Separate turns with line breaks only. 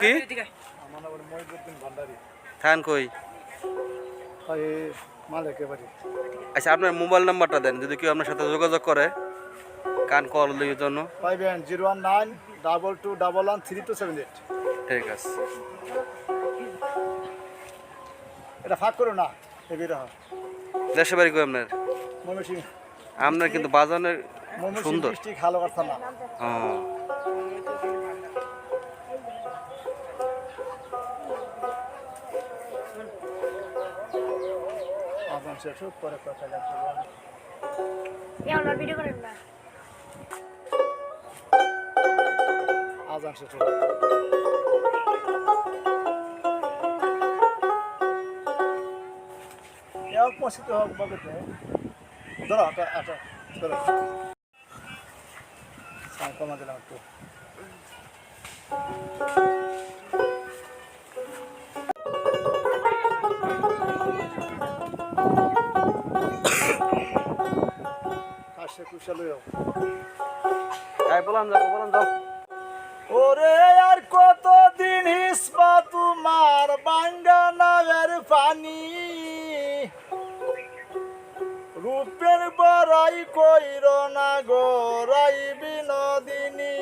কি থান কই? আচ্ছা, আপনার মোবাইল নাম্বারটা দেন, যদি কেউ আপনার সাথে যোগাযোগ করে কান কল দেওয়ার জন্য।
510192211378।
ঠিক আছে।
এটা ফাঁক করো না, এবিরা
দেশে বাড়ি কই আপনার?
ময়মনসিংহ।
আপনার কিন্তু বাজানের
ময়মনসিংহ
সুন্দর।
ডিস্ট্রিক্ট হালুয়াঘাট থানা।
ও
আজান শেষ হোক, পরে কথা বলবো।
ভিডিও করেন না।
আজান শেষ হোক। মসজিদ হোক বলতে ধরো আটা আটা ধরো কমা দিলাম একটু। কাশে কুশাল
বলান যাও।
ওরে আর কতদিন হিসবা তোমার বাঙ্গা নাগের পানি, রূপের বড়াই কইর না গো রাই বিনোদিনী।